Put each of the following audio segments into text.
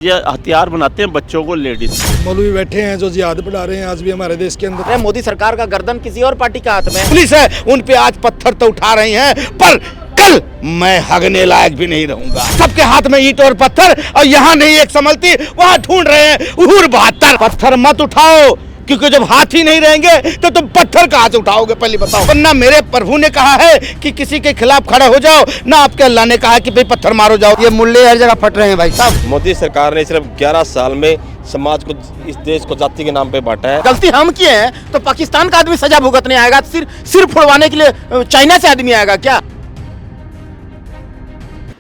ये हथियार बनाते हैं बच्चों को, लेडीज। मौलवी बैठे हैं जो जिहाद पढ़ा रहे हैं आज भी हमारे देश के अंदर। मोदी सरकार का गर्दन किसी और पार्टी के हाथ में। पुलिस है, उन पे आज पत्थर तो उठा रही हैं, पर कल मैं हगने लायक भी नहीं रहूंगा। सबके हाथ में ईंट और पत्थर, और यहाँ नहीं एक संभलती, वहाँ ढूंढ रहे हैं उहुर 72। पत्थर मत उठाओ, क्योंकि जब हाथ ही नहीं रहेंगे तो तुम पत्थर कहाँ से उठाओगे, पहले बताओ। वरना मेरे प्रभु ने कहा है कि किसी के खिलाफ खड़े हो जाओ, ना आपके अल्लाह ने कहा कि भाई पत्थर मारो जाओ। ये मुल्ले हर जगह फट रहे हैं भाई साहब। मोदी सरकार ने सिर्फ 11 साल में समाज को, इस देश को जाति के नाम पे बांटा है। गलती हम किए हैं तो पाकिस्तान का आदमी सजा भुगतने आएगा, सिर फोड़वाने के लिए चाइना से आदमी आएगा क्या?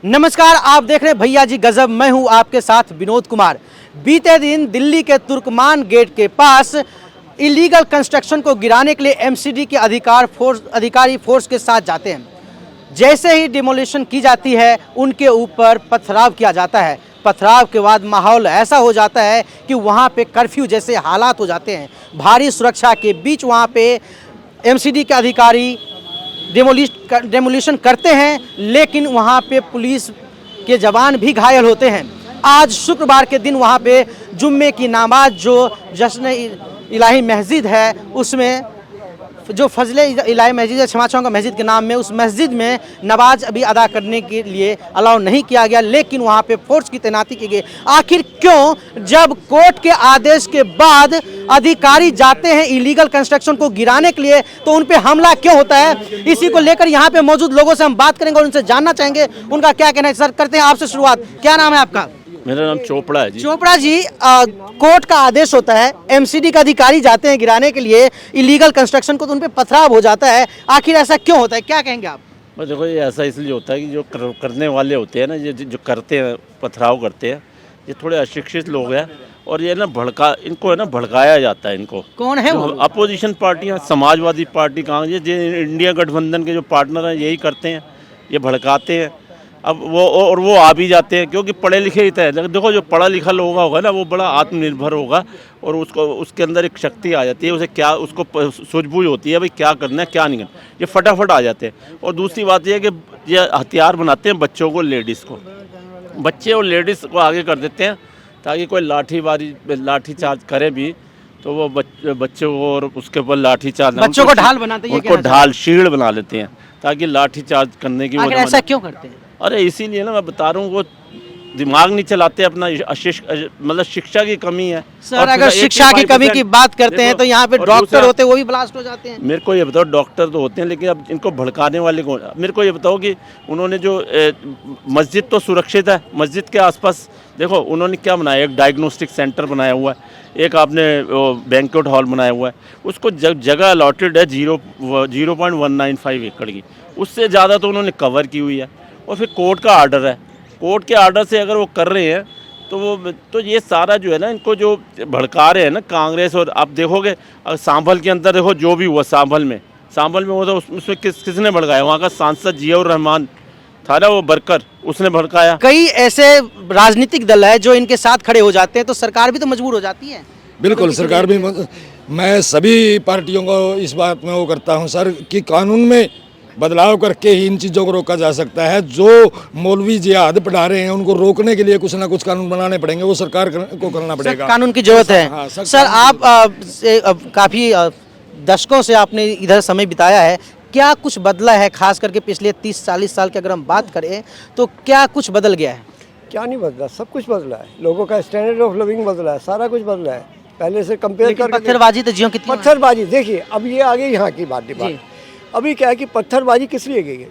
नमस्कार, आप देख रहे हैं भैया जी गजब। मैं हूं आपके साथ विनोद कुमार। बीते दिन दिल्ली के तुर्कमान गेट के पास इलीगल कंस्ट्रक्शन को गिराने के लिए एमसीडी के अधिकारी फोर्स के साथ जाते हैं। जैसे ही डिमोलिशन की जाती है, उनके ऊपर पथराव किया जाता है। पथराव के बाद माहौल ऐसा हो जाता है कि वहाँ पे कर्फ्यू जैसे हालात हो जाते हैं। भारी सुरक्षा के बीच वहाँ पे एमसीडी के अधिकारी डेमोलिशन करते हैं, लेकिन वहाँ पे पुलिस के जवान भी घायल होते हैं। आज शुक्रवार के दिन वहाँ पे जुम्मे की नमाज जो जश्न इलाही मस्जिद है, उसमें जो फजले इलाही मस्जिद है, क्षमा चाहूँगा मस्जिद के नाम में, उस मस्जिद में नमाज अभी अदा करने के लिए अलाउ नहीं किया गया, लेकिन वहाँ पे फोर्स की तैनाती की गई। आखिर क्यों? जब कोर्ट के आदेश के बाद अधिकारी जाते हैं इलीगल कंस्ट्रक्शन को गिराने के लिए, तो उन पे हमला क्यों होता है? इसी को लेकर यहाँ पे मौजूद लोगों से हम बात करेंगे और उनसे जानना चाहेंगे उनका क्या कहना है। सर, करते हैं आपसे शुरुआत। क्या नाम है आपका? मेरा नाम चोपड़ा है जी। चोपड़ा जी, कोर्ट का आदेश होता है, एमसीडी का अधिकारी जाते हैं गिराने के लिए इलीगल कंस्ट्रक्शन को, तो उन पे पथराव हो जाता है। आखिर ऐसा क्यों होता है, क्या कहेंगे आप? बस देखो, ये ऐसा इसलिए होता है कि जो करने वाले होते हैं ना, ये जो करते हैं, पथराव करते हैं, ये थोड़े अशिक्षित लोग हैं, और ये ना इनको है ना भड़काया जाता है। इनको कौन है वो? अपोजिशन पार्टियाँ, समाजवादी पार्टी, कांग्रेस, ये इंडिया गठबंधन के जो पार्टनर हैं यही करते हैं, ये भड़काते हैं। अब वो आ भी जाते हैं, क्योंकि पढ़े लिखे ही तय। देखो, जो पढ़ा लिखा लोग होगा ना, वो बड़ा आत्मनिर्भर होगा, और उसके अंदर एक शक्ति आ जाती है, उसे क्या, उसको सूझबूझ होती है भाई क्या करना है क्या नहीं करना, ये फटाफट आ जाते हैं। और दूसरी बात ये है कि ये हथियार बनाते हैं बच्चों को, लेडीज़ को, बच्चे और लेडीज़ को आगे कर देते हैं, ताकि कोई लाठी चार्ज करे भी तो वो बच्चे को, और उसके ऊपर लाठी चार्ज, बच्चों को ढाल बनाते हैं, उनको ढाल शीड़ बना लेते हैं, ताकि लाठी चार्ज करने की। ऐसा क्यों करते हैं? अरे इसीलिए ना, मैं बता रहा हूँ, वो दिमाग नहीं चलाते अपना, मतलब शिक्षा की कमी है। सर, अगर शिक्षा की कमी की बात करते हैं तो यहाँ पे डॉक्टर होते हैं, वो भी ब्लास्ट हो जाते हैं। मेरे को ये बताओ, डॉक्टर तो होते हैं, लेकिन अब इनको भड़काने वाले कौन? मेरे को ये बताओ कि उन्होंने जो मस्जिद तो सुरक्षित है, मस्जिद के आसपास देखो उन्होंने क्या बनाया, एक डायग्नोस्टिक सेंटर बनाया हुआ है, एक आपने बैंक्वेट हॉल बनाया हुआ है, उसको जगह अलॉटेड है 0.195 एकड़ की, उससे ज़्यादा तो उन्होंने कवर की हुई है। और फिर कोर्ट का आर्डर है, कोर्ट के आर्डर से अगर वो कर रहे हैं तो ये सारा जो है ना, इनको जो भड़का रहे हैं ना कांग्रेस। और आप देखोगे सांभल के अंदर देखो जो भी हुआ, सांभल में वो तो उसमें किसने भड़काया? वहाँ का सांसद जियाउर रहमान था ना, वो वर्कर, उसने भड़काया। कई ऐसे राजनीतिक दल है जो इनके साथ खड़े हो जाते हैं, तो सरकार भी तो मजबूर हो जाती है। बिल्कुल, सरकार भी। मैं सभी पार्टियों को इस बात में वो करता हूँ सर, कि कानून में बदलाव करके ही इन चीज़ों को रोका जा सकता है। जो मौलवी जिहाद पढ़ा रहे हैं, उनको रोकने के लिए कुछ ना कुछ कानून बनाने पड़ेंगे, वो सरकार को करना पड़ेगा। कानून की जरूरत है। हाँ, सर, आप काफ़ी दशकों से आपने इधर समय बिताया है, क्या कुछ बदला है? खास करके पिछले 30-40 साल की अगर हम बात करें तो क्या कुछ बदल गया है? क्या नहीं बदला, सब कुछ बदला है। लोगों का स्टैंडर्ड ऑफ लिविंग बदला है, सारा कुछ बदला है पहले से कंपेयर करके। पत्थरबाजी तो जियो कितनी पत्थरबाजी देखिए, अब ये आगे यहाँ की बात। अभी क्या है कि पत्थरबाजी किस लिए की गई?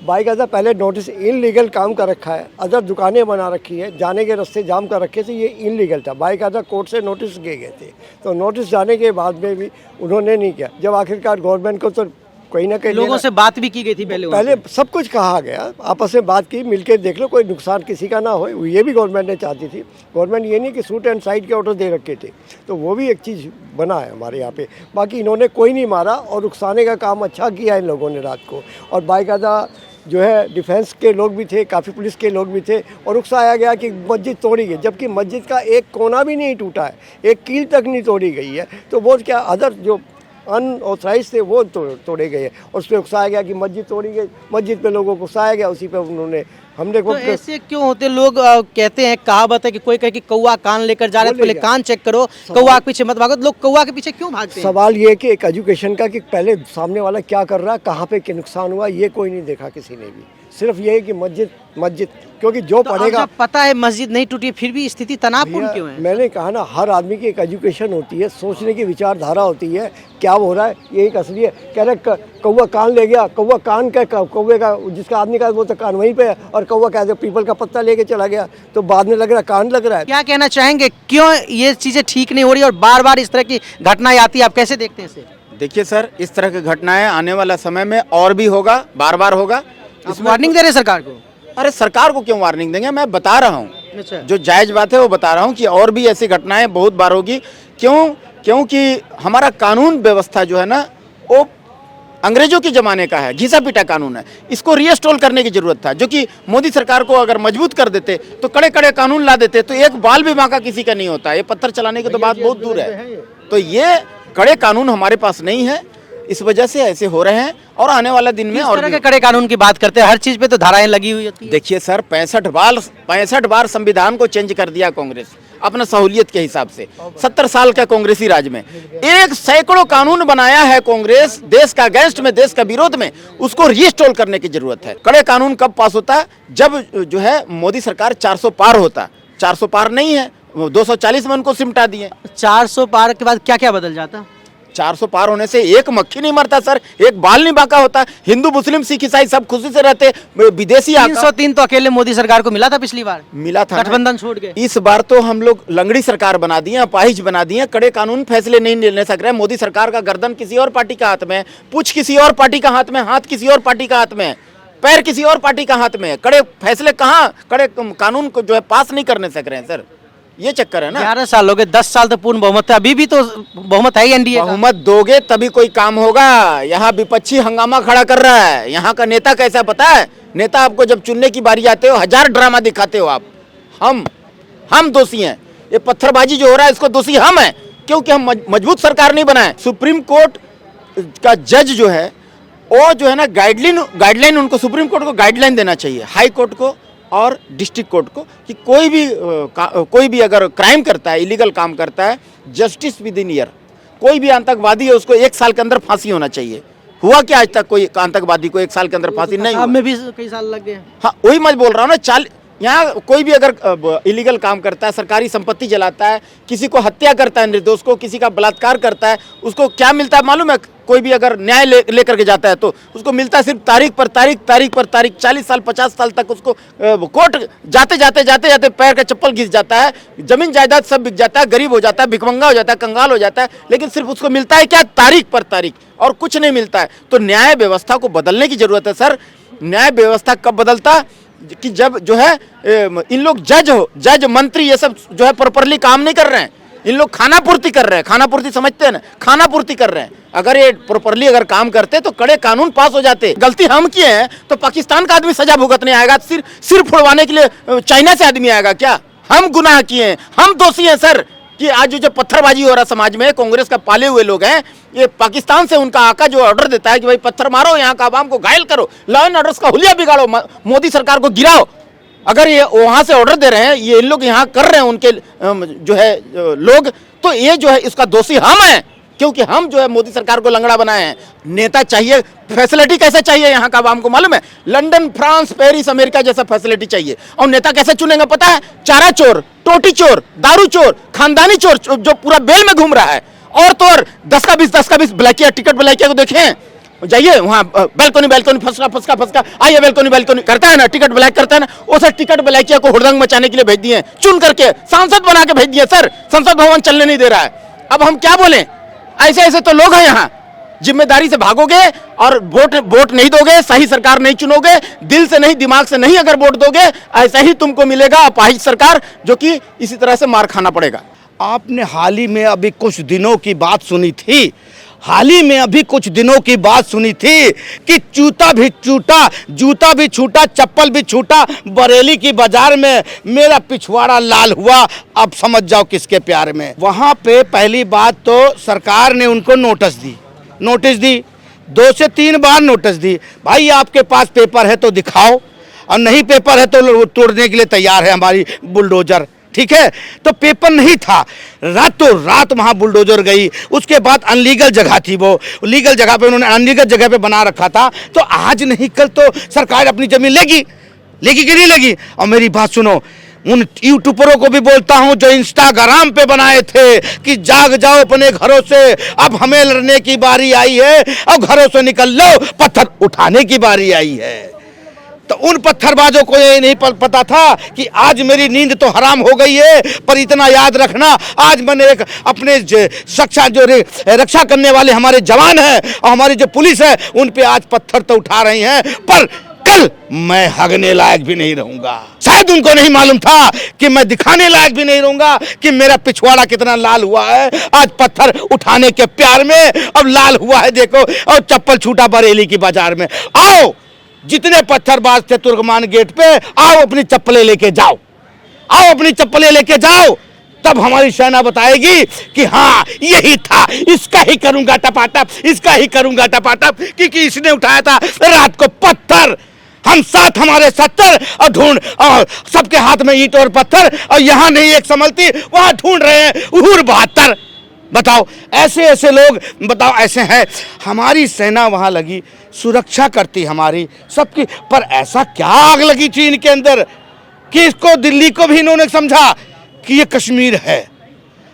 बाकायदा पहले नोटिस इनलीगल काम कर रखा है, अदर दुकानें बना रखी है, जाने के रास्ते जाम कर रखे थे, ये इनलीगल था। बाकायदा कोर्ट से नोटिस दिए गए थे, तो नोटिस जाने के बाद में भी उन्होंने नहीं किया। जब आखिरकार गवर्नमेंट को तो कोई ना कहीं लोगों से बात भी की गई थी, पहले सब कुछ कहा गया, आपस में बात की, मिलकर देख लो कोई नुकसान किसी का ना हो, ये भी गवर्नमेंट ने चाहती थी। गवर्नमेंट ये नहीं कि सूट एंड साइड के ऑर्डर दे रखे थे, तो वो भी एक चीज़ बना है हमारे यहाँ पे। बाकी इन्होंने कोई नहीं मारा, और उकसाने का काम अच्छा किया इन लोगों ने रात को। और बाकायदा जो है डिफेंस के लोग भी थे, काफ़ी पुलिस के लोग भी थे, और उकसाया गया कि मस्जिद तोड़ी गई, जबकि मस्जिद का एक कोना भी नहीं टूटा है, एक कील तक नहीं तोड़ी गई है। तो वो क्या अदर जो अनऑथराइज थे वो तोड़े गए और उस पर उकसाया गया कि मस्जिद तोड़ी गई, मस्जिद पे लोगों को उकसाया गया, उसी पे उन्होंने हमने तो ऐसे क्यों होते लोग कहते हैं, कहावत है कि कोई कहे कि कौवा कान लेकर जा रहे हैं, पहले कान चेक करो, कौवा के पीछे मत भागो। तो लोग कौवा के पीछे क्यों भागते हैं? सवाल ये है कि एक एजुकेशन का कि पहले सामने वाला क्या कर रहा है, कहाँ पे क्या नुकसान हुआ, ये कोई नहीं देखा किसी ने भी। सिर्फ ये है कि मस्जिद क्योंकि जो तो पढ़ेगा, जब पता है मस्जिद नहीं टूटी फिर भी स्थिति तनावपूर्ण क्यों है? मैंने कहा ना, हर आदमी की एक एजुकेशन होती है, सोचने की विचारधारा होती है, क्या हो रहा है यही असली है। कह रहे कौवा कान ले गया, कौवा कान का कौवे का जिसका आदमी का वो तो कान वहीं पे है, और कौवा कहते पीपल का पत्ता लेके चला गया तो बाद में लग रहा कान लग रहा है। क्या कहना चाहेंगे, क्यों ये चीजें ठीक नहीं हो रही और बार बार इस तरह की घटनाएं आती है, आप कैसे देखते हैं इसे? देखिए सर, इस तरह की घटनाएं आने वाला समय में और भी होगा, बार बार होगा। इस वार्निंग दे रहे सरकार को? अरे सरकार को क्यों वार्निंग देंगे, मैं बता रहा हूँ अच्छा। जो जायज बात है वो बता रहा हूँ कि और भी ऐसी घटनाएं बहुत बार होगी। क्योंकि हमारा कानून व्यवस्था जो है ना वो अंग्रेजों के ज़माने का है, घिसा पीटा कानून है। इसको रीस्टोर करने की ज़रूरत था, जो कि मोदी सरकार को अगर मजबूत कर देते तो कड़े कड़े कानून ला देते तो एक बाल भी बांका किसी का नहीं होता। ये पत्थर चलाने की तो बात बहुत दूर है। तो ये कड़े कानून हमारे पास नहीं है, इस वजह से ऐसे हो रहे हैं और आने वाला दिन में इस और तरह भी के कड़े कानून की बात करते हैं, हर चीज पे तो धाराएं लगी हुई होती है। देखिए सर, 65 बार संविधान को चेंज कर दिया कांग्रेस अपना सहूलियत के हिसाब से। 70 साल का कांग्रेसी राज में एक सैकड़ों कानून बनाया है कांग्रेस, देश का अगेंस्ट में, देश का विरोध में। उसको रीस्टोर करने की जरूरत है। कड़े कानून कब पास होता है? जब जो है मोदी सरकार 400 पार होता। 400 पार नहीं है, 240 में उनको सिमटा दिए। 400 पार के बाद क्या क्या बदल जाता? 400 पार होने से एक मक्खी नहीं मरता सर, एक बाल नहीं बांका होता। हिंदू मुस्लिम सिख ईसाई सब खुशी से रहते। विदेशी 303 तो अकेले मोदी सरकार को मिला था पिछली बार, मिला था, गठबंधन छोड़ के। इस बार तो हम लोग लंगड़ी सरकार बना दिए, अपाहिज बना दिए। कड़े कानून फैसले नहीं ले सक रहे। मोदी सरकार का गर्दन किसी और पार्टी का हाथ में है, पूछ किसी और पार्टी का हाथ में, हाथ किसी और पार्टी का हाथ में है, पैर किसी और पार्टी का हाथ में है। कड़े फैसले कहाँ, कड़े कानून को जो है पास नहीं करने सक रहे हैं सर, ये चक्कर है ना। 11 साल हो गए, 10 साल तो पूर्ण बहुमत है, अभी भी तो बहुमत है ही एनडीए का। बहुमत दोगे तभी कोई काम होगा। यहाँ विपक्षी हंगामा खड़ा कर रहा है। यहाँ का नेता कैसा पता है? नेता आपको जब चुनने की बारी आते हो 1000 ड्रामा दिखाते हो आप। हम दोषी हैं। ये पत्थरबाजी जो हो रहा है इसको दोषी हम हैं, क्योंकि हम मजबूत सरकार नहीं बनाए। सुप्रीम कोर्ट का जज जो है वो जो है ना गाइडलाइन उनको सुप्रीम कोर्ट को गाइडलाइन देना चाहिए, हाई कोर्ट को और डिस्ट्रिक्ट कोर्ट को, कि कोई भी अगर क्राइम करता है, इलीगल काम करता है, जस्टिस विद इन ईयर। कोई भी आतंकवादी है उसको 1 साल के अंदर फांसी होना चाहिए। हुआ क्या आज तक कोई आतंकवादी को 1 साल के अंदर फांसी नहीं हुआ? में भी कई साल लग गए। हाँ, वही मैं बोल रहा हूँ ना। यहाँ कोई भी अगर इलीगल काम करता है, सरकारी संपत्ति जलाता है, किसी को हत्या करता है निर्दोष को, किसी का बलात्कार करता है, उसको क्या मिलता है मालूम है? कोई भी अगर न्याय लेकर के जाता है तो उसको मिलता है सिर्फ तारीख पर तारीख। 40 साल 50 साल तक उसको कोर्ट जाते पैर का चप्पल घिस जाता है, जमीन जायदाद सब बिक जाता है, गरीब हो जाता है, भिखमंगा हो जाता है, कंगाल हो जाता है, लेकिन सिर्फ उसको मिलता है क्या? तारीख पर तारीख, और कुछ नहीं मिलता है। तो न्याय व्यवस्था को बदलने की जरूरत है सर। न्याय व्यवस्था कब बदलता? कि जब जो है इन लोग जज मंत्री ये सब जो है प्रॉपरली काम नहीं कर रहे हैं। इन लोग खाना पूर्ति कर रहे हैं, खाना पूर्ति समझते हैं ना, खाना पूर्ति कर रहे हैं। अगर ये प्रॉपरली अगर काम करते तो कड़े कानून पास हो जाते। गलती हम किए हैं तो पाकिस्तान का आदमी सजा भुगतने आएगा, सिर फोड़वाने के लिए चाइना से आदमी आएगा क्या? हम गुनाह किए हैं, हम दोषी हैं सर कि आज जो पत्थरबाजी हो रहा समाज में। कांग्रेस का पाले हुए लोग हैं, ये पाकिस्तान से उनका आका जो ऑर्डर देता है कि भाई पत्थर मारो, यहाँ का आवाम को घायल करो, लॉ एंड ऑर्डर का हुलिया बिगाड़ो, मोदी सरकार को गिराओ। अगर ये वहां से ऑर्डर दे रहे हैं, ये इन लोग यहाँ कर रहे हैं उनके जो है लोग, तो ये जो है इसका दोषी हम हैं, क्योंकि हम जो है मोदी सरकार को लंगड़ा बनाए हैं। नेता चाहिए, फैसिलिटी कैसे चाहिए यहाँ का आवाम को मालूम है? लंदन, फ्रांस, पेरिस, अमेरिका जैसा फैसिलिटी चाहिए। और नेता कैसे चुनेंगे पता है? चारा चोर, टोटी चोर, दारू चोर, खानदानी चोर जो पूरा बेल में घूम रहा है। और तो और 10 का 20 ब्लैकिया, टिकट ब्लैकिया को देखें, जाइए वहाँ बैल्कोनी फसका आइए बैल्कोनी करता है ना, टिकट ब्लैक करता है ना, वो सर टिकट ब्लैकिया को हुड़दंग मचाने के लिए भेज दिए, चुन करके सांसद बना के भेज दिए सर। संसद भवन चलने नहीं दे रहा है। अब हम क्या बोलें? ऐसे तो लोग हैं यहाँ। जिम्मेदारी से भागोगे और वोट नहीं दोगे, सही सरकार नहीं चुनोगे, दिल से नहीं दिमाग से नहीं अगर वोट दोगे, ऐसा ही तुमको मिलेगा अपाहिज सरकार, जो कि इसी तरह से मार खाना पड़ेगा। आपने हाल ही में अभी कुछ दिनों की बात सुनी थी, कि जूता भी छूटा, चप्पल भी छूटा, बरेली की बाजार में मेरा पिछवाड़ा लाल हुआ। अब समझ जाओ किसके प्यार में। वहाँ पे पहली बात तो सरकार ने उनको नोटिस दी नोटिस दी, 2 से 3 बार नोटिस दी, भाई आपके पास पेपर है तो दिखाओ, और नहीं पेपर है तो तोड़ने के लिए तैयार है हमारी बुलडोजर, ठीक है। तो पेपर नहीं था, रातों रात वहाँ बुलडोजर गई, उसके बाद अनलीगल जगह थी, वो लीगल जगह पे उन्होंने अनलीगल जगह पे बना रखा था। तो आज नहीं कल तो सरकार अपनी जमीन लेगी कि नहीं लेगी। और मेरी बात सुनो, उन यूट्यूबरों को भी बोलता हूं जो इंस्टाग्राम पे बनाए थे कि जाग जाओ अपने घरों से, अब हमें लड़ने की बारी आई है, अब घरों से निकल लो, पत्थर उठाने की बारी आई है। तो उन पत्थरबाजों को ये नहीं पता था कि आज मेरी नींद तो हराम हो गई है, पर इतना याद रखना, आज मैंने एक अपने रक्षा करने वाले हमारे जवान हैं और हमारी जो पुलिस है उन पे आज पत्थर तो उठा रही हैं, पर कल मैं हगने लायक भी नहीं रहूंगा। शायद उनको नहीं मालूम था कि मैं दिखाने लायक भी नहीं रहूंगा कि मेरा पिछवाड़ा कितना लाल हुआ है। आज पत्थर उठाने के प्यार में अब लाल हुआ है, देखो, और चप्पल छूटा बरेली की बाजार में। आओ, जितने पत्थरबाज थे तुर्कमान गेट पे, आओ अपनी चप्पलें लेके जाओ, आओ अपनी चप्पलें लेके जाओ, तब हमारी सेना बताएगी कि हाँ यही था, इसका ही करूंगा टपाटप, इसका ही करूंगा टपाटप, क्योंकि इसने उठाया था रात को पत्थर। हम साथ हमारे 70 और ढूंढ, और सबके हाथ में ईंट और पत्थर, और यहां नहीं एक संभलती, वहां ढूंढ रहे हैं उहुर 72। बताओ, ऐसे ऐसे लोग, बताओ ऐसे हैं। हमारी सेना वहां लगी, सुरक्षा करती हमारी सबकी, पर ऐसा क्या आग लगी थी इनके अंदर कि इसको, दिल्ली को भी इन्होंने समझा कि ये कश्मीर है।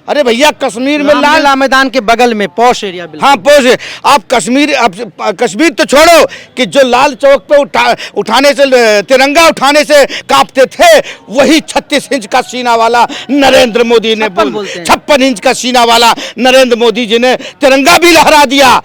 अरे भैया, कश्मीर में रामलीला मैदान के बगल में पॉश एरिया, हाँ पॉश। आप कश्मीर तो छोड़ो कि जो लाल चौक पे उठाने से, तिरंगा उठाने से कांपते थे, वही 36 इंच का सीना वाला नरेंद्र मोदी ने, 56 इंच का सीना वाला नरेंद्र मोदी जी ने तिरंगा भी लहरा दिया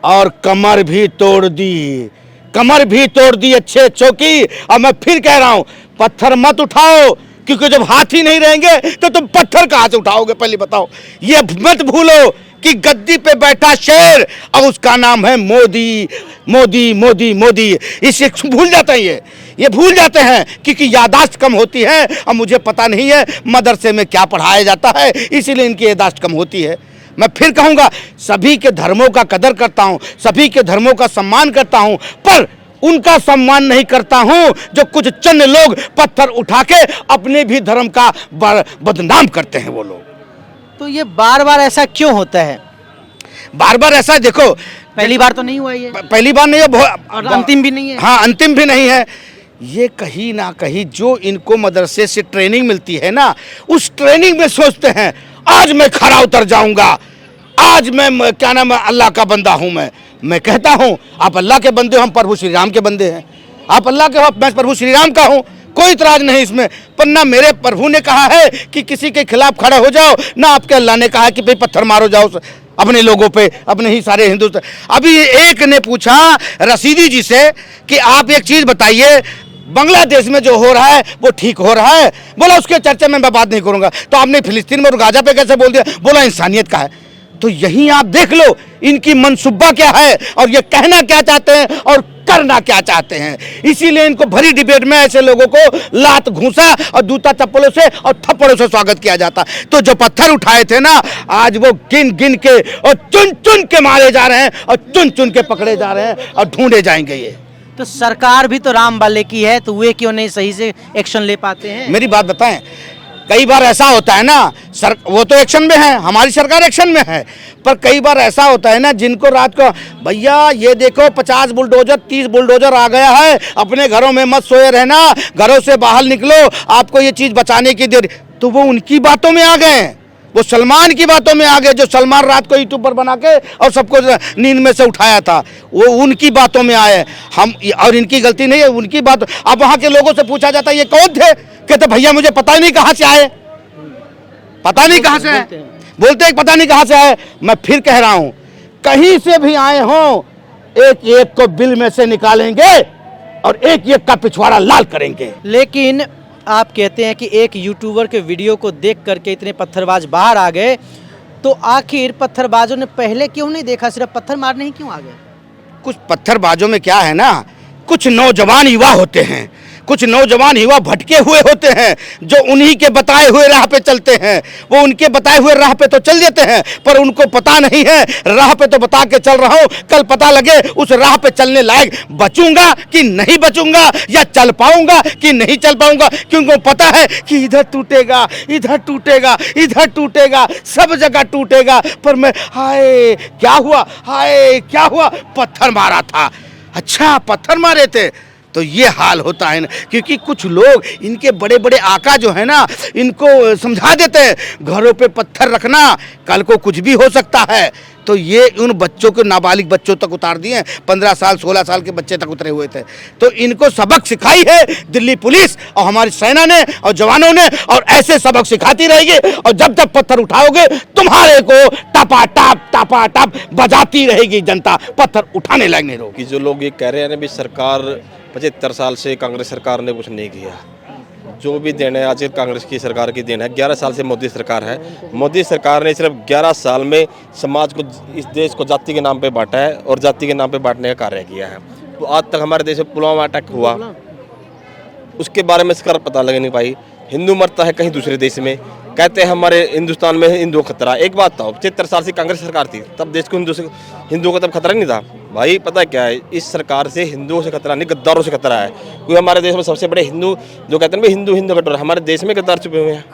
और कमर भी तोड़ दी, कमर भी तोड़ दी अच्छे की। और मैं फिर कह रहा हूं, पत्थर मत उठाओ, क्योंकि जब हाथ ही नहीं रहेंगे तो तुम पत्थर कहां से उठाओगे, पहले बताओ। ये मत भूलो कि गद्दी पे बैठा शेर और उसका नाम है मोदी, मोदी मोदी मोदी। इसे भूल जाते हैं, ये भूल जाते हैं क्योंकि यादाश्त कम होती है, और मुझे पता नहीं है मदरसे में क्या पढ़ाया जाता है, इसीलिए इनकी यादाश्त कम होती है। मैं फिर कहूंगा, सभी के धर्मों का कदर करता हूं, सभी के धर्मों का सम्मान करता हूं, पर उनका सम्मान नहीं करता हूं जो कुछ चंद लोग पत्थर उठा के अपने भी धर्म का बदनाम करते हैं वो लोग। तो ये बार बार ऐसा क्यों होता है? बार बार ऐसा, देखो, पहली बार तो नहीं हुआ ये, पहली बार नहीं है, और अंतिम भी नहीं है। हाँ, अंतिम भी नहीं है। ये कहीं ना कहीं जो इनको मदरसे से ट्रेनिंग मिलती है ना, उस ट्रेनिंग में सोचते हैं आज मैं खरा उतर जाऊंगा, आज मैं क्या नाम है, अल्लाह का बंदा हूं। मैं कहता हूं, आप अल्लाह के बंदे हो, हम प्रभु श्री राम के बंदे हैं। आप अल्लाह के हो, मैं प्रभु श्री राम का हूं, कोई इतराज नहीं इसमें। पर ना मेरे प्रभु ने कहा है कि किसी के खिलाफ खड़े हो जाओ, ना आपके अल्लाह ने कहा कि भाई पत्थर मारो जाओ अपने लोगों पे, अपने ही सारे हिंदुस्तान। अभी एक ने पूछा रशीदी जी से कि आप एक चीज बताइए, बांग्लादेश में जो हो रहा है वो ठीक हो रहा है? बोला उसके चर्चा में मैं बात नहीं करूंगा। तो आपने फिलिस्तीन में और गाजा पे कैसे बोल दिया? बोला इंसानियत का है। तो यही आप देख लो इनकी मनसूबा क्या है, और ये कहना क्या चाहते हैं और करना क्या चाहते हैं। इसीलिए इनको भरी डिबेट में ऐसे लोगों को लात घूंसा और जूता चप्पलों से और थप्पड़ों से स्वागत किया जाता। तो जो पत्थर उठाए थे ना, आज वो गिन गिन के और चुन चुन के मारे जा रहे हैं और चुन चुन के पकड़े जा रहे हैं और ढूंढे जाएंगे। ये तो सरकार भी तो राम वाले की है, तो वे क्यों नहीं सही से एक्शन ले पाते हैं? मेरी बात बताएं, कई बार ऐसा होता है ना, वो तो एक्शन में है, हमारी सरकार एक्शन में है, पर कई बार ऐसा होता है ना, जिनको रात को भैया ये देखो 50 बुलडोजर 30 बुलडोजर आ गया है, अपने घरों में मत सोए रहना, घरों से बाहर निकलो, आपको ये चीज़ बचाने की देर, तो वो उनकी बातों में आ गए, वो सलमान की बातों में आ गए, जो सलमान रात को यूट्यूब पर बना के और सबको नींद में से उठाया था, वो उनकी बातों में आए हम, और इनकी गलती नहीं है, उनकी बात। अब वहाँ के लोगों से पूछा जाता है ये कौन थे, कहते भैया मुझे पता ही नहीं कहाँ से आए, पता नहीं कहाँ से आए, बोलते हैं पता नहीं कहाँ से आए। मैं फिर कह रहा हूँ, कहीं से भी आए हों, एक एक को बिल में से निकालेंगे और एक एक का पिछवाड़ा लाल करेंगे। लेकिन आप कहते हैं कि एक यूट्यूबर के वीडियो को देख करके इतने पत्थरबाज बाहर आ गए, तो आखिर पत्थरबाजों ने पहले क्यों नहीं देखा, सिर्फ पत्थर मारने ही क्यों आ गए? कुछ पत्थरबाजों में क्या है ना, कुछ नौजवान युवा होते हैं, कुछ नौजवान युवा भटके हुए होते हैं जो उन्हीं के बताए हुए राह पे चलते हैं। वो उनके बताए हुए राह पे तो चल देते हैं, पर उनको पता नहीं है राह पे तो बता के चल रहा हूं, कल पता लगे उस राह पे चलने लायक बचूंगा कि नहीं बचूंगा, या चल पाऊंगा कि नहीं चल पाऊंगा, क्योंकि पता है कि इधर टूटेगा, इधर टूटेगा, इधर टूटेगा, सब जगह टूटेगा। पर मैं हाय क्या हुआ, हाय क्या हुआ, पत्थर मारा था। अच्छा पत्थर मारे थे तो ये हाल होता है ना, क्योंकि कुछ लोग इनके बड़े बड़े आका जो है ना, इनको समझा देते हैं घरों पे पत्थर रखना, कल को कुछ भी हो सकता है। तो ये उन बच्चों को, नाबालिग बच्चों तक उतार दिए, 15 साल 16 साल के बच्चे तक उतरे हुए थे। तो इनको सबक सिखाई है दिल्ली पुलिस और हमारी सेना ने और जवानों ने, और ऐसे सबक सिखाती रहेगी। और जब तक पत्थर उठाओगे तुम्हारे को टपा टप बजाती रहेगी जनता, पत्थर उठाने लायक नहीं रहोगी। कि जो लोग ये कह रहे हैं ना भी सरकार 75 साल से कांग्रेस सरकार ने कुछ नहीं किया, जो भी देन है आज कांग्रेस की सरकार की देन है। 11 साल से मोदी सरकार है, मोदी सरकार ने सिर्फ 11 साल में समाज को, इस देश को जाति के नाम पे बांटा है और जाति के नाम पे बांटने का कार्य किया है। तो आज तक हमारे देश में पुलवामा अटैक हुआ, उसके बारे में सरकार पता लग नहीं पाई। हिंदू मरता है कहीं दूसरे देश में, कहते हैं हमारे हिंदुस्तान में हिंदू खतरा। एक बात था, 75 साल से कांग्रेस सरकार थी, तब देश को हिंदुओं को तब खतरा नहीं था। भाई पता क्या है, इस सरकार से हिंदुओं से खतरा नहीं, गद्दारों से खतरा है। कोई हमारे देश में सबसे बड़े हिंदू जो कहते हैं भाई हिंदू हिंदू कटोरा, हमारे देश में गद्दार छुपे हुए हैं।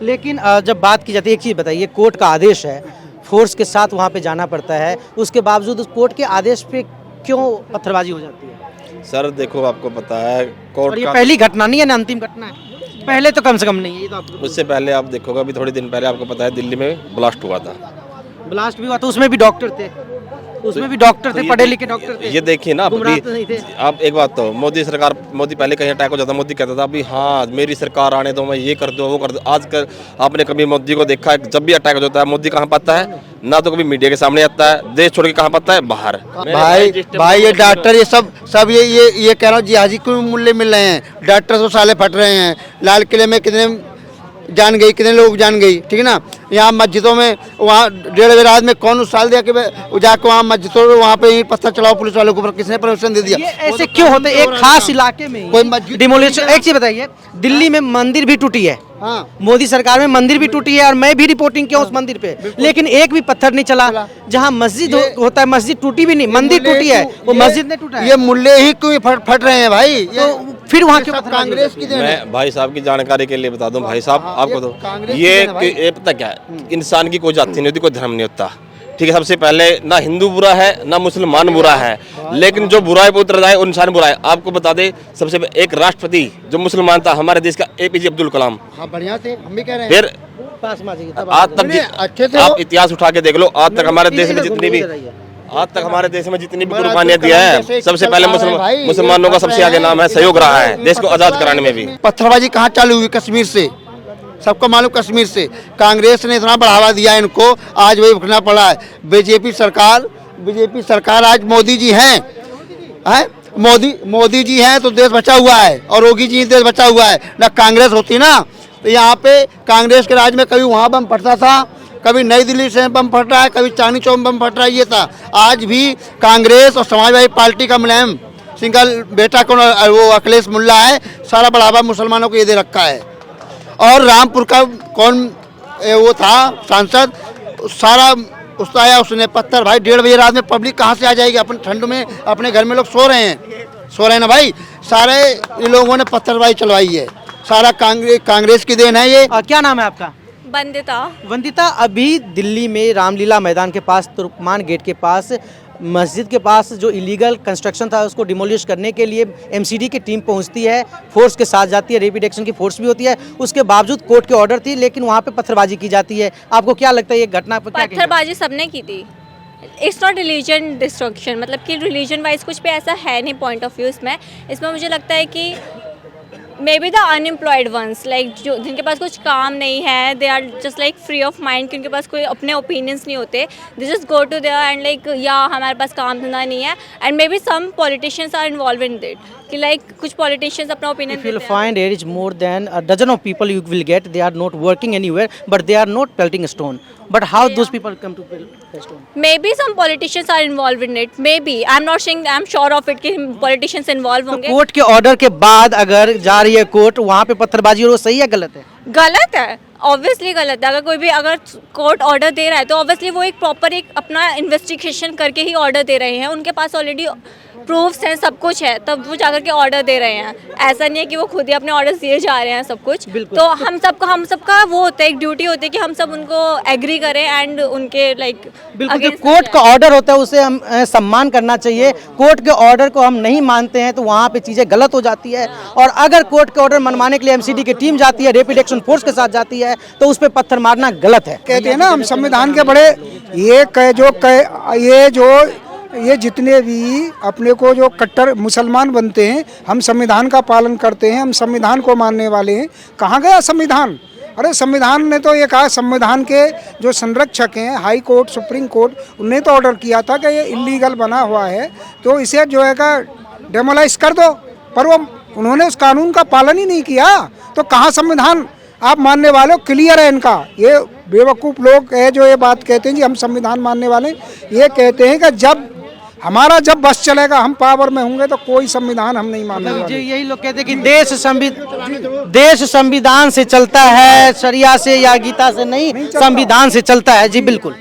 लेकिन जब बात की जाती है, एक चीज़ बताइए, कोर्ट का आदेश है, फोर्स के साथ वहाँ पे जाना पड़ता है, उसके बावजूद उस कोर्ट के आदेश पे क्यों पत्थरबाजी हो जाती है? सर देखो आपको पता है कोर्ट और ये का, पहली घटना नहीं है ना, अंतिम घटना है, पहले तो कम से कम नहीं है ये तो आपको। उससे पहले आप देखोगे अभी थोड़े दिन पहले आपको पता है दिल्ली में ब्लास्ट हुआ था। ब्लास्ट भी हुआ तो उसमें भी डॉक्टर थे, उसमें भी डॉक्टर थे, पढ़े लिखे डॉक्टर थे। ये देखिए ना गुमराह तो नहीं थे। आप एक बात तो, मोदी सरकार, मोदी पहले कहीं अटैक हो जाता, मोदी कहता था अभी हाँ मेरी सरकार आने दो, मैं ये कर दो वो कर दो। आजकल आपने कभी मोदी को देखा है, जब भी अटैक हो जाता है मोदी कहाँ पाता है, ना तो कभी मीडिया के सामने आता है, देश छोड़ के कहाँ पाता है, बाहर। भाई ये डॉक्टर ये सब ये कह रहा हूँ जिहाजी को मूल्य मिल रहे हैं, डॉक्टर तो साले फट रहे हैं। लाल किले में कितने जान गई, कितने लोग जान गई, ठीक है ना। यहाँ मस्जिदों में वहाँ 1.5 रात में कौन उस साल दिया कि जाकर वहाँ मस्जिदों में वहाँ पे ही पत्थर चलाओ पुलिस वालों के ऊपर, किसने परमिशन दे दिया? ये ऐसे क्यों होते हैं? एक खास इलाके में कोई मस्जिद डिमोलिशन। एक चीज बताइए, दिल्ली में मंदिर भी टूटी है, हाँ। मोदी सरकार में मंदिर भी टूटी है, और मैं भी रिपोर्टिंग किया उस मंदिर पे, लेकिन एक भी पत्थर नहीं चला। जहाँ मस्जिद होता है, मस्जिद टूटी भी नहीं, मंदिर टूटी है, वो मस्जिद नहीं टूटा है। ये मूल्य ही क्यों फट रहे हैं भाई? तो फिर वहाँ क्यों कांग्रेस की देन है। मैं भाई साहब की जानकारी के लिए बता दूं, भाई साहब आपको तो कांग्रेस ये पता क्या है, इंसान की कोई जाति नहीं होती, कोई धर्म नहीं होता, ठीक है। सबसे पहले ना हिंदू बुरा है ना मुसलमान बुरा है, लेकिन जो बुराई पे उतर जाए वो इंसान बुरा है। आपको बता दे, सबसे एक राष्ट्रपति जो मुसलमान था हमारे देश का, APJ अब्दुल कलाम। हाँ बढ़िया थे, हम भी कह रहे हैं। फिर पास में आ जाइए, तब आज तक अच्छे थे आप वो। इतिहास उठा के देख लो, आज तक हमारे देश में जितनी भी, आज तक हमारे देश में जितनी भी कुर्बानियां दिया है, सबसे पहले मुसलमानों का सबसे आगे नाम है, सहयोग रहा है देश को आजाद कराने में भी। पत्थरबाजी कहाँ चालू हुई? कश्मीर से, सबको मालूम, कश्मीर से कांग्रेस ने इतना बढ़ावा दिया इनको, आज वही भुगतना पड़ा है। बीजेपी सरकार आज मोदी जी हैं, मोदी जी हैं तो देश बचा हुआ है, और योगी जी देश बचा हुआ है। ना कांग्रेस होती ना तो यहाँ पे कांग्रेस के राज में कभी वहाँ बम फटता था, कभी नई दिल्ली से बम फट रहा है, कभी चांदनी चौक में बम फट रहा है, ये था। आज भी कांग्रेस और समाजवादी पार्टी का मुलायम सिंह का बेटा कौन, वो अखिलेश मुल्ला है, सारा बढ़ावा मुसलमानों को ये दे रखा है। और रामपुर का कौन वो था सांसद, सारा उसका आया, उसने पत्थर। भाई 1:30 बजे रात में पब्लिक कहाँ से आ जाएगी? अपन ठंड में अपने घर में लोग सो रहे हैं ना भाई। सारे ये लोगों ने पत्थरबाजी चलवाई है, सारा कांग्रेस की देन है ये। क्या नाम है आपका? वंदिता। अभी दिल्ली में रामलीला मैदान के पास, तुर्कमान गेट के पास, मस्जिद के पास जो इलीगल कंस्ट्रक्शन था उसको डिमोलिश करने के लिए MCD की टीम पहुंचती है, फोर्स के साथ जाती है, रैपिड एक्शन की फोर्स भी होती है, उसके बावजूद कोर्ट के ऑर्डर थी, लेकिन वहां पे पत्थरबाजी की जाती है। आपको क्या लगता है ये घटना पर क्या? पत्थरबाजी सबने की थी। इट्स नॉट रिलीजन डिस्ट्रक्शन, मतलब कि रिलीजन वाइज कुछ भी ऐसा है नहीं पॉइंट ऑफ व्यू इसमें मुझे लगता है कि maybe the unemployed ones, like जो जिनके पास कुछ काम नहीं है, they are just like free of mind, कि उनके पास कोई अपने ओपिनियंस नहीं होते, they just go to there and like या हमारे पास काम धंधा नहीं है, and maybe some politicians are involve in that, कि लाइक कुछ पॉलिटिशियंस अपना ओपिनियन If you'll देते हैं। find there is more than a dozen of people you will get, they are not working anywhere, but they are not pelting stone. But how those people come to pelt stone? Maybe some politicians are involved in it. Maybe I'm not saying I'm sure of it कि politicians involved तो होंगे। Court के order के बाद अगर जा रही है कोर्ट, वहाँ पे पत्थरबाजी हो, वो सही है गलत है? गलत है, ऑब्वियसली गलत है। अगर कोई भी अगर कोर्ट ऑर्डर दे रहा है तो ऑब्वियसली वो एक प्रॉपर एक अपना इन्वेस्टिगेशन करके ही ऑर्डर दे रहे हैं। उनके पास ऑलरेडी प्रूफ्स हैं, सब कुछ है, तब वो जाकर के ऑर्डर दे रहे हैं। ऐसा नहीं है कि वो खुद ही अपने ऑर्डर्स दिए जा रहे हैं सब कुछ। तो हम सबका वो होता है, एक ड्यूटी होती है कि हम सब उनको एग्री करें एंड उनके लाइक बिल्कुल, जो कोर्ट का ऑर्डर होता है उसे हम सम्मान करना चाहिए। कोर्ट के ऑर्डर को हम नहीं मानते हैं तो वहाँ पे चीज़ें गलत हो जाती है। और अगर कोर्ट के ऑर्डर मनवाने के लिए एमसीडी की टीम जाती है, रैपिड एक्शन फोर्स के साथ जाती है, तो उस पर पत्थर मारना गलत है। कहते हैं ना हम संविधान के बड़े ये जितने भी अपने को जो कट्टर मुसलमान बनते हैं, हम संविधान का पालन करते हैं, हम संविधान को मानने वाले हैं। कहाँ गया संविधान? अरे संविधान ने तो ये कहा, संविधान के जो संरक्षक हैं हाई कोर्ट, सुप्रीम कोर्ट, उन्हें तो ऑर्डर किया था कि ये इलीगल बना हुआ है तो इसे जो है का डेमोलाइज कर दो, पर वो उन्होंने उस कानून का पालन ही नहीं किया। तो कहाँ संविधान आप मानने वाले हो? क्लियर है इनका। ये बेवकूफ़ लोग है जो ये बात कहते हैं कि हम संविधान मानने वाले, ये कहते हैं कि जब बस चलेगा, हम पावर में होंगे तो कोई संविधान हम नहीं मानने वाले। यही लोग कहते हैं कि देश संविधान से चलता है, शरिया से या गीता से नहीं, संविधान से चलता है। जी बिल्कुल।